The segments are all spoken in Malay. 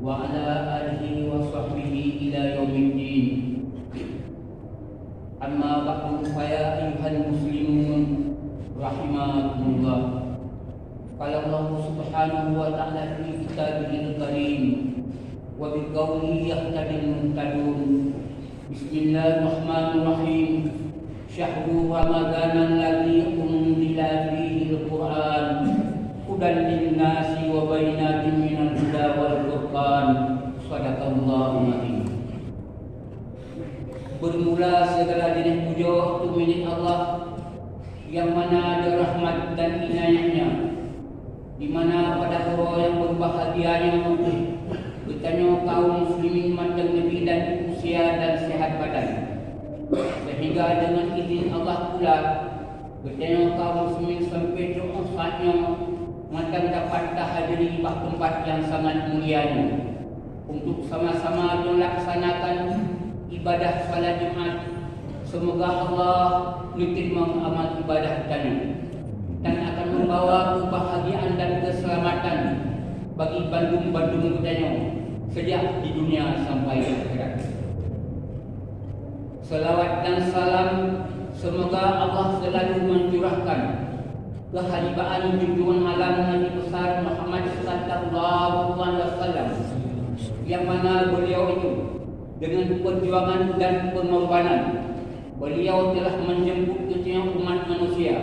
وعلى آله وصحبه إلى يوم الدين. أما بعد فيا أيها المسلمون رحمكم الله. قال الله سبحانه وتعالى في كتابه الكريم وبقوله يهتدي المهتدون. بسم الله الرحمن الرحيم. شهر رمضان الذي أنزل فيه القرآن هدى للناس وبينات من الهدى والفرقان. Sadaqallahu azim. Bermula segala jenis puja untuk milik Allah yang mana ada rahmat dan inayahnya, di mana pada orang yang berbahagianya bertanya kaum muslimin matang lebih dan usia dan sehat badan, sehingga dengan izin Allah pula bertanya kaum muslimin sampai doa saatnya matang dapat hadiri tempat yang sangat mulianya untuk sama-sama melaksanakan ibadah salat Jumat. Semoga Allah menerima amal ibadah tanya dan akan membawa kebahagiaan dan keselamatan bagi Bandung-Bandung tanya sejak di dunia sampai akhirat. Selawat dan salam semoga Allah selalu mencurahkan kehalifaan junjungan alam Nabi besar Muhammad sallallahu alaihi wasallam, yang mana beliau itu dengan perjuangan dan pengorbanan beliau telah menjemput kecil umat manusia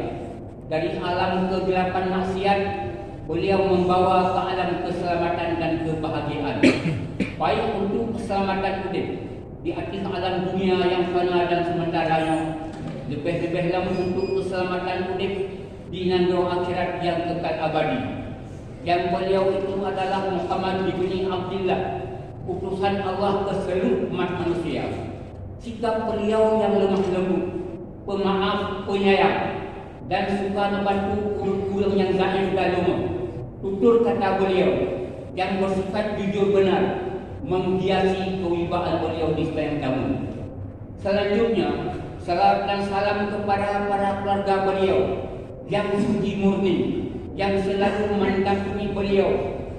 dari alam kegelapan maksiat. Beliau membawa ke alam keselamatan dan kebahagiaan, baik untuk keselamatan hidup di atas alam dunia yang fana dan sementaranya, lebih-lebih lagi untuk keselamatan hidup di nandang akhirat yang kekal abadi. Yang beliau itu adalah Muhammad bin Abdullah, utusan Allah ke seluruh umat manusia. Sikap beliau yang lemah lembut, pemaaf, penyayang, dan suka membantu kurang yang zaif dan lemah. Tutur kata beliau yang bersifat jujur benar menghiasi kewibawaan beliau di sepanjang tahun. Selanjutnya, salam dan salam kepada para keluarga beliau yang suci murni, yang selalu mendampingi beliau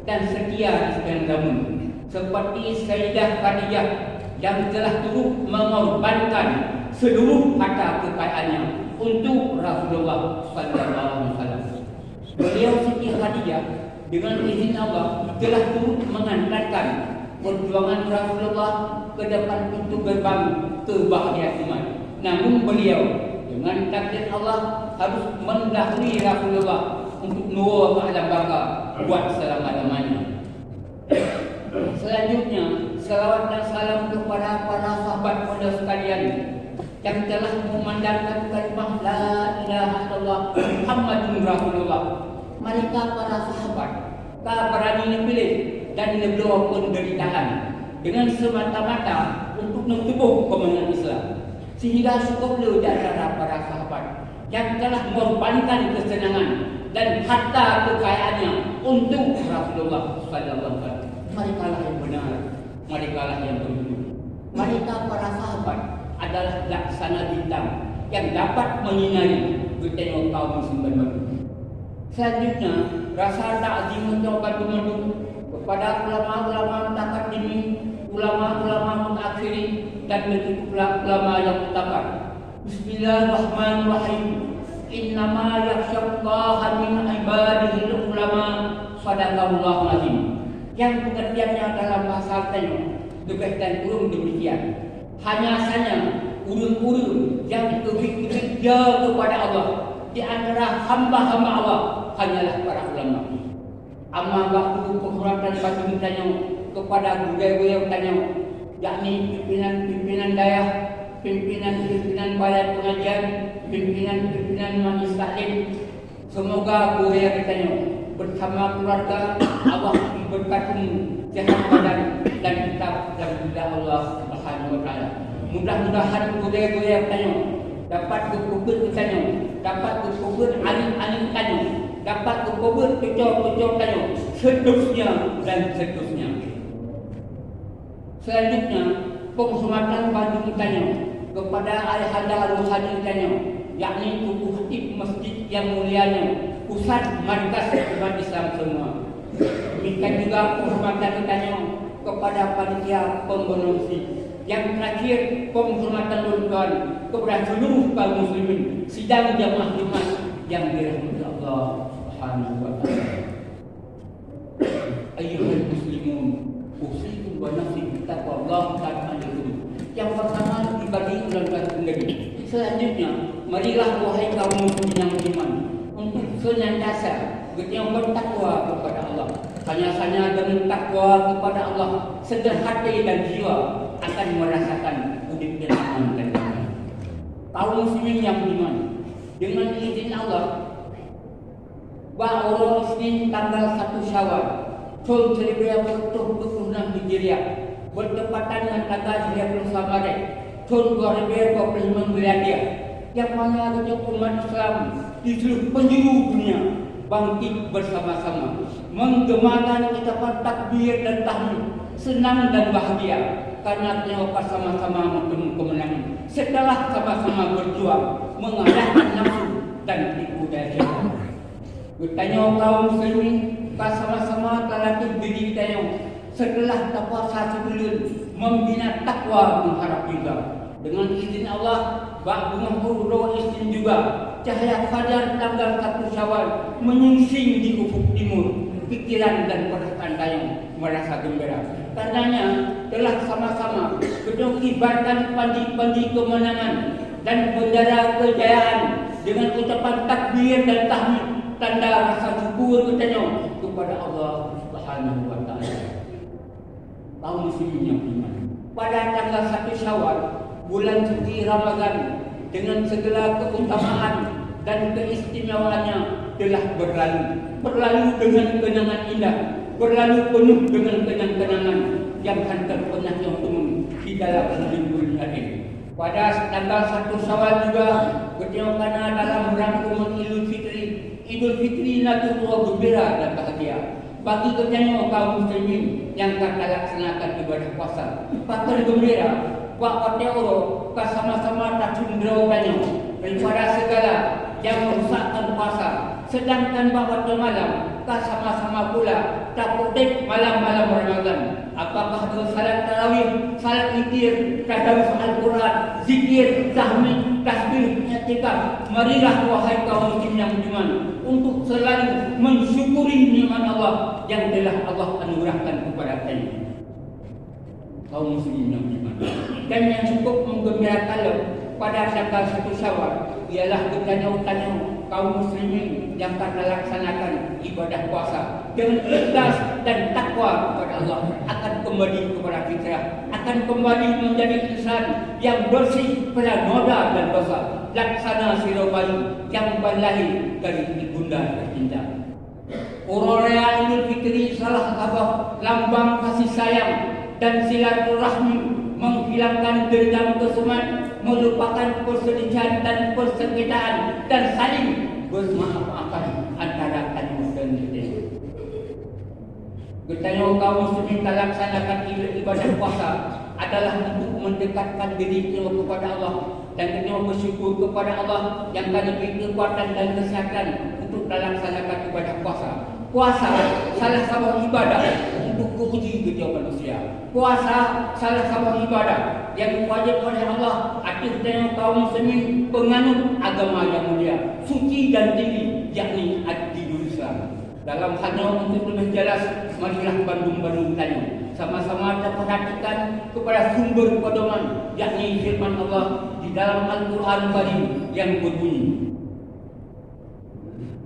dan setia di sepanjang tahun, seperti Sayyidah Khadijah yang telah turut mengorbankan seluruh harta kekayaannya untuk Rasulullah sallallahu alaihi wasallam. Beliau Siti Khadijah dengan izin Allah telah turut mengantarkan perjuangan Rasulullah ke depan pintu gerbang kebahagiaan umat. Namun beliau dengan takdir Allah harus mendahului Rasulullah untuk nubuah ke alam baka buat selama-lamanya. Selanjutnya, salawat dan salam kepada para sahabat pada sekalian yang telah memandangkan kalimah la ilaha illallah Muhammadun Rasulullah. Mereka para sahabat tak berani pilih dan lebih penderitaan dengan semata-mata untuk menubuh kemenangan Islam, sehingga cukup di antara para sahabat yang telah mengorbankan kesenangan dan harta kekayaannya untuk Rasulullah sallallahu alaihi wasallam. Mereka lah yang benar, mereka lah yang berjujur. Mereka para sahabat adalah laksana bintang yang dapat menyinari beteng kaum muslimin baru. Selanjutnya, rasa takzim untuk Bandung kepada ulama-ulama mutaqaddimin, ulama-ulama mutaakhirin, dan begitu pula ulama yang mutabar. Bismillahirrahmanirrahim. Innama yakhsyallaha min ibadihi ulama. Sadaqallahu azim. Yang pengertiannya dalam bahasa Arab lebih dan kurang demikian. Hanya saja urun-urun yang bekerja kepada Allah di antara hamba-hamba Allah hanyalah para ulama. Amma ba'du penghormatan bagi tanya kepada budaya tanya, yakni pimpinan daerah, pimpinan balai pengajian, pimpinan majlis taklim. Semoga budaya tanya bersama keluarga Allah berkati sehat badan dan kitab dan bidang Allah Subhanahu wa taala. Mudah-mudahan budaya tanya dapat berkubur tanya, dapat berkubur alim-alim tanya, dapat berkubur pecah-pecah tanya, seterusnya dan seterusnya. Selanjutnya, penghormatan bagi tanya kepada ayahanda Al-Hadi tanya, yakni tubuh hatib masjid yang mulianya, pusat markas umat Islam semua. Demikian juga penghormatan tanya kepada panitia pemberongsi. Yang terakhir, penghormatan tuan kepada seluruh kaum muslimin sidang jamaah Jumat yang dirahmati Allah Subhanahu wa taala. Ayyuhal muslimun, usikum wa nafsi bittaqwallah ta'ala. Yang pertama dibagi ulang kembali. Selanjutnya, marilah wahai kaum muslimin yang beriman untuk senantiasa bertakwa kepada Allah. Hanya dengan takwa kepada Allah, segar hati dan jiwa akan merasakan hidup yang aman dan damai. Kaum muslimin yang beriman, dengan izin Allah, bahwa Isnin tanggal 1 Syawal tahun 1446 Hijriah bertepatan dengan tanggal 31 Maret tahun 2025 Miladiah, yang mana umat Islam di seluruh penjuru dunia bangkit bersama-sama menggemakan ucapan takbir dan tahmid, senang dan bahagia karena telah sama-sama bertemu kemenangan setelah sama-sama berjuang mengalahkan nafsu dan tipu daya syaitan. Bertanya kaum muslimin, sama-sama terlatih diri kita setelah takwa sebulan membina takwa mengharap juga. Dengan izin Allah, Ba'dumahur Isnin juga cahaya fajar tanggal 1 Syawal menyingsing di ufuk timur. Pikiran dan perasaan dayang merasa gembira. Karenanya telah sama-sama mengibarkan pandi-pandi kemenangan dan bendera kejayaan dengan ucapan takbir dan tahmid, tanda rasa syukur kita kepada Allah Subhanahu wa taala. Kaum muslimin yang beriman, pada tanggal 1 Syawal bulan suci Ramadan dengan segala keutamaan dan keistimewaannya telah berlalu dengan kenangan indah, berlalu penuh dengan kenang-kenangan yang hantar pernah yang umum di dalam libur ini. Pada tanggal 1 Syawal juga bertepatan dalam rangkuman Idul Fitri naturullah gembira dan bahagia bagi kerjanya kaum muslimin yang akan laksanakan ibadah puasa. Pakar gembira bahwa teoro sama-sama tak cenderungkannya daripada segala yang merusakkan puasa. Sedangkan bahwa malam sama-sama pula tak protek malam-malam Ramadan. Apakah itu salat tarawih, salat witir, tadarus Al-Quran, zikir, tahmid, tasbih, i'tikaf. Marilah wahai kaum muslimin yang beriman untuk selalu mensyukuri nikmat Allah yang telah Allah anugerahkan kepada kita. Kaum muslimin yang beriman, dan yang cukup menggembirakan pada tanggal 1 Syawal ialah bertanya-tanya kaum muslimin yang akan melaksanakan ibadah puasa dengan ikhlas dan takwa kepada Allah akan kembali kepada fitrah, akan kembali menjadi insan yang bersih pada noda dan dosa, laksana sirobali yang berlahir dari ibunda tercinta. Aurelia Idul Fitri salah satu lambang kasih sayang dan silaturahmi, menghilangkan dendam kesumat, melupakan perselisihan dan persengketaan, dan saling bermaaf-maafan antara kaum dan kita. Bertanya kaum muslimin melaksanakan ibadah puasa adalah untuk mendekatkan diri kita kepada Allah dan kita bersyukur kepada Allah yang memberi kekuatan dan kesehatan untuk melaksanakan ibadah puasa. Puasa salah satu ibadah untuk menguji kita manusia. Puasa salah satu ibadah yang wajib oleh Allah atas dengan kaum muslimin penganut agama yang mulia, suci dan tinggi, yakni ad-dinul Islam. Dalam halnya untuk lebih jelas, marilah bandung-bandung tanya sama-sama kita perhatikan kepada sumber pedoman, yakni firman Allah di dalam Al-Quran Karim yang berbunyi,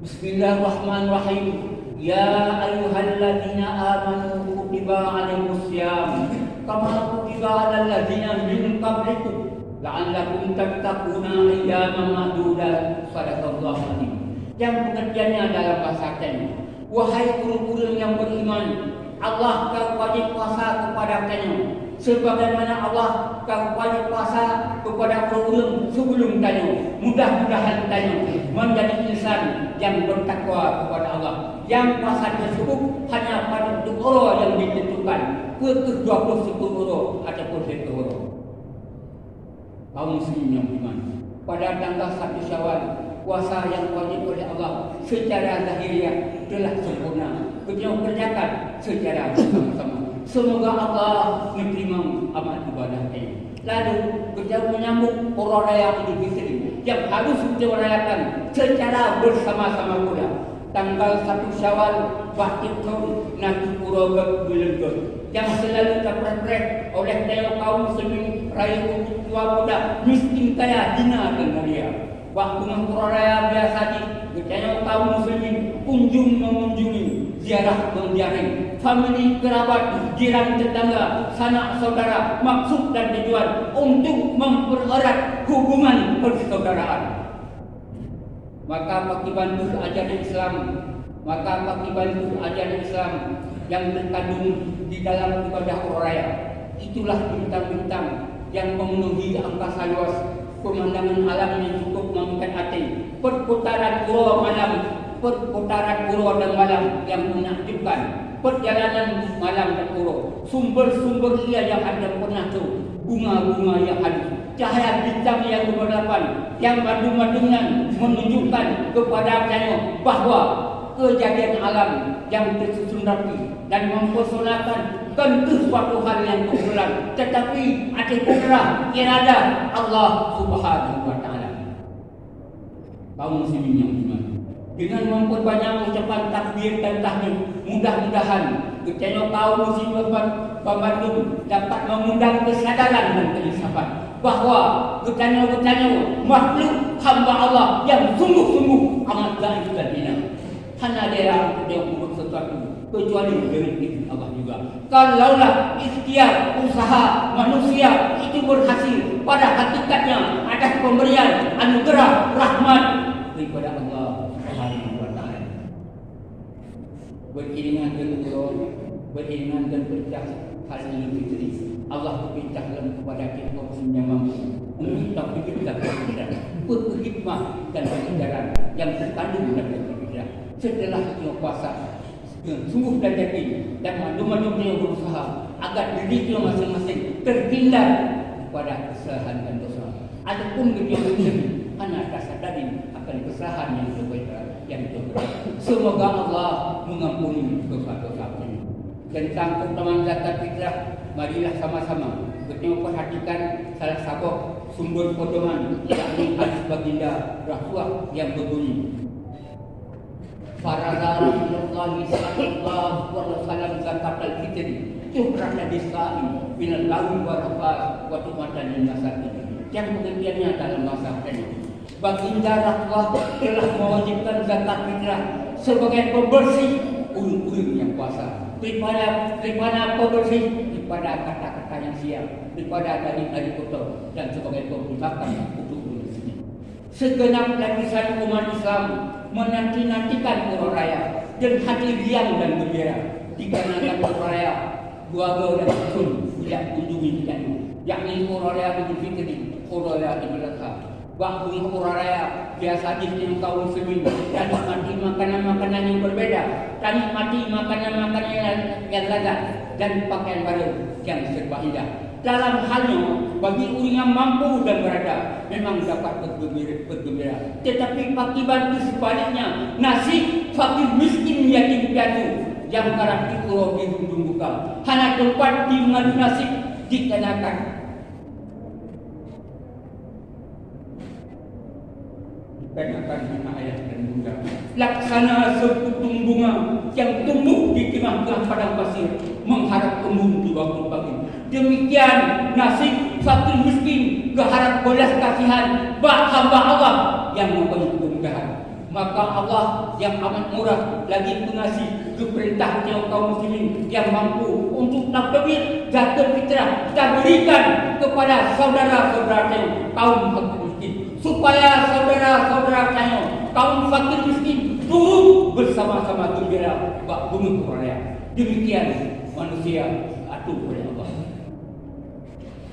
Bismillahirrahmanirrahim. Ya ayyuhalladzina amanu kutiba alaikumusiyam kama kutiba alal ladzina min qablikum la'allakum tattaquna ayyaman ma'dudat. Sadaqallahu alazim. Yang pengertiannya dalam bahasa Arabnya, wahai guru-guru yang beriman, Allah kau wajib puasa kepada kalian sebagaimana Allah kau wajib puasa kepada orang sebelum kalian. Mudah-mudahan kalian menjadi insan yang bertakwa kepada Allah, yang puasa tersebut hanya pada orang yang ditentukan ke-21 orang ataupun 1 orang. Kaum muslimin yang beriman, pada tanggal 1 Syawal puasa yang wajib oleh Allah secara zahiriah telah sempurna. Kita kerjakan secara bersama-sama Semoga Allah menerima amal ibadah ini. Lalu kita menyambut orang raya Idul Fitri yang harus kita rayakan secara bersama-sama pula. Tanggal 1 Syawal Batik tahun nanti pura bergelenggot yang selalu terperek oleh kaum muslimin raya untuk tua muda miskin kaya hina dan mulia. Waktu mengkuraya biasa di kecayaan kaum muslimin kunjung mengunjungi ziarah menziarahi famili kerabat jiran tetangga sanak saudara maksud dan tujuan untuk mempererat hubungan persaudaraan. Maka bagi bantu ajaran Islam yang terkandung di dalam ibadah raya itulah bintang-bintang yang memenuhi angkasa luas, pemandangan alam yang cukup memikat hati, perputaran pura dan malam yang menakjubkan, perjalanan malam dan pura, sumber-sumber ia yang ada pernah tu, bunga-bunga yang halus, cahaya bintang yang berlapan, yang madu-madunan menunjukkan kepada kita bahawa kejadian alam yang tersusun rapi dan mempersoalkan tentu suatu hal yang kebetulan, tetapi ada kudrah irada Allah Subhanahu wa taala. Kaum muslimin yang beriman, dengan memperbanyak ucapan takbir dan tahmid, mudah-mudahan kecayaan kaum muslimin Bandung dapat mengundang kesadaran dan keinsafan bahawa kecayaan makhluk hamba Allah yang sungguh-sungguh amat gaib dan hina. Hanya dia yang buat sesuatu kecuali dengan izin Allah juga. Kalaulah ikhtiar usaha manusia itu berhasil, pada hakikatnya ada pemberian anugerah rahmat daripada Allah Subhanahu wa taala. Beriringan dengan Allah, beriringan dan bercah hal ini fitri. Allah berbincang kepada kita yang mampu untuk taufik dan berhikmah dan pengajaran yang terkandung dalam pikiran. Setelah kita puasa sungguh dan yakin dan madu-madunya berusaha agar diri kita masing-masing terhindar pada kesalahan dan dosa. Adapun kita sendiri hanya tersadari akan kesalahan yang terjadi. Semoga Allah mengampuni dosa-dosa ini. Tentang keutamaan zakat fitrah, marilah sama-sama kita perhatikan salah satu sumber pedoman, yakni hadis baginda Rasulullah yang berbunyi, Farada Rasulullah sallallahu alaihi wasallam zakat al-fitri tuhrana disai minal lawi wa rafas wa tumatan lin masakin. Yang pengertiannya dalam masa ini, baginda Rasulullah telah mewajibkan zakat fitrah sebagai pembersih ulun-ulun yang puasa, daripada pembersih daripada kata-kata yang siap, daripada dari kotor, dan sebagai pembersihkan untuk ulun sini. Segenap lapisan umat Islam menanti-nantikan Pura Raya dan hati riang dan gembira dikarenakan Pura Raya keluarga dan sun tidak kunjungi kita, yakni Pura Raya Idul Fitri, Pura Raya Idul Adha. Waktu Pura Raya biasa di kaum muslimin dan nikmati makanan-makanan yang berbeda, dan nikmati makanan-makanan yang lezat dan pakaian baru yang serba indah. Dalam halnya bagi orang yang mampu dan berada memang dapat bergembira. Tetapi bagi bantu sebaliknya, nasib fakir miskin yatim piatu yang kerap diurut di hujung buka hanya tempat di mengadu nasib dikenakan anak ayah dan bunda. Laksana seputung bunga yang tumbuh di tengah-tengah padang pasir mengharap kembung di waktu pagi. Demikian nasib fakir miskin berharap belas kasihan bak hamba Allah yang mempunyai kemudahan. Maka Allah yang amat murah lagi pengasih keperintahnya kaum muslimin yang mampu untuk takbir zakat fitrah kita berikan kepada saudara-saudara kaum fakir miskin, supaya saudara-saudara saya kaum fakir miskin turut bersama-sama gembira bak bumi Korea. Demikian manusia atuh oleh Allah.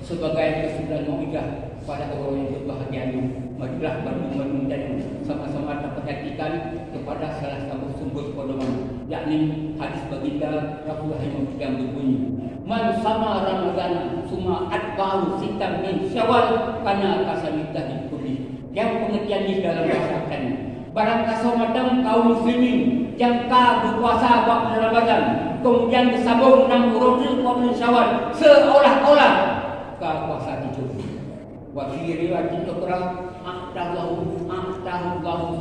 Sebagai kesimpulan mu'minah pada orang yang berbahagia ini, marilah bantu dan sama-sama perhatikan kepada salah satu sumber pedoman, yakni hadis baginda Rasulullah yang berbunyi, Man sama Ramadan suma atba'u sitam min Syawal kana kasamitahi kulli. Yang pengertian di dalam bahasa ini, barang kasomadam kaum muslimin yang berpuasa waktu Ramadan kemudian bersambung 6 rotu wa bulan Syawal seolah-olah puasa itu. Wa fi riwayatin ukhra aqtahu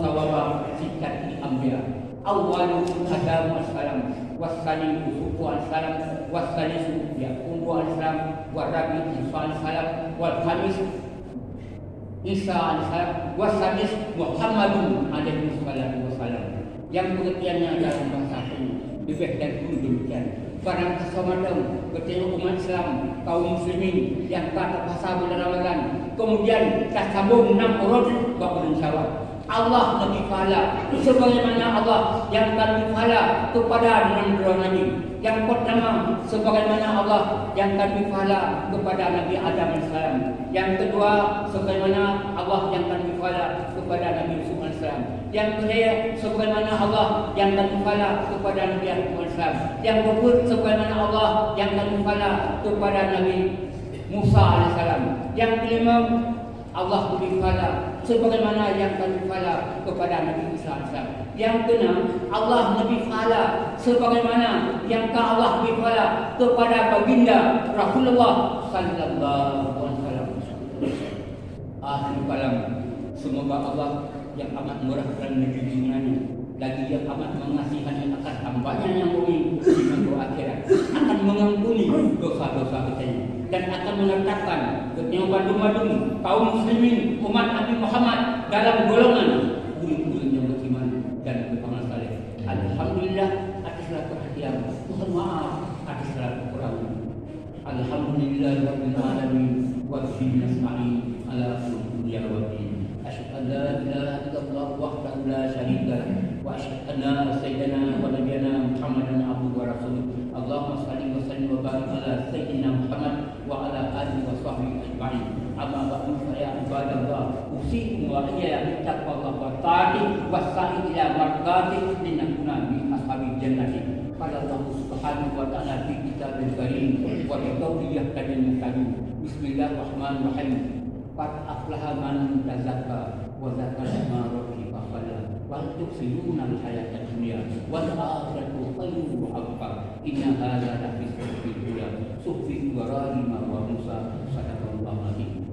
sawaba sikati anbiya. Awwalu Adam wassalam, wassani Yusuf wassalam, wassani Yaqub wassalam, warabi Isa wassalam, wal khamis Isa alaihissalam, wasadis Muhammadun alaihi wasallam. Yang pengertiannya dalam bahasa ini lebih dan pun demikian. Barang kesamadang bertemu umat Islam, kaum muslimin yang tak terpaksa bulan Ramadan, kemudian tak sambung 6 urut bulan Syawal. Allah lebih pahala sebagaimana Allah yang lebih pahala kepada dengan Nabi. Yang pertama, sebagaimana Allah yang lebih pahala kepada Nabi Adam AS. Yang kedua, sebagaimana Allah yang lebih pahala kepada Nabi Yusuf AS. Yang ketiga, sebagaimana Allah yang lebih pahala kepada Nabi Yakub AS. Yang keempat, sebagaimana Allah yang lebih pahala kepada Nabi Musa AS. Yang kelima, Allah lebih pahala sebagaimana yang lebih pahala kepada Nabi Isa AS. Yang keenam, Allah lebih pahala sebagaimana yang Allah lebih pahala kepada baginda Rasulullah sallallahu alaihi wasallam. Akhir kalam, semoga Allah yang amat murah dan junjungannya, lagi yang amat mengasihani akan hambanya yang mukmin di negeri akhirat, akan mengampuni dosa-dosa kita dan akan menetapkan kedua-dua kaum muslimin umat Nabi Muhammad dalam golongan ulil yang beriman dan beramal saleh. Alhamdulillah atas segala perhatian. Mohon maaf atas segala kekurangan. Alhamdulillah rabbil alamin wa bihi nasta'in ala kulli syai'in. Asyhadu an la ilaha illallah wahdahu la syarika lah wa asyhadu anna sayyidina wa nabiyyana Muhammadan abduhu wa rasuluh. Allahumma shalli wa sallim wa barik ala sayyidina Muhammad wa ala alihi wa sahbihi ajma'in. Amma ba'du fa ya ibadallah, usikum wa iyyakum bittaqwallah wa ta'ati was-sa'i ila marqati linakuna min ashabil jannati. Qala Allah subhanahu wa ta'ala fi kitabil karim wa bi qawlihi yahtadil muhtadin. Bismillahirrahmanirrahim. Qad aflaha man tazakka wa zakara ma rabbi faqala wa tuksiruna al-hayata dunya wal akhiratu khairun wa abqa. Inna hadza la fi suhufil ula suhfi Ibrahim wa Musa. Sadaqallahu alazim.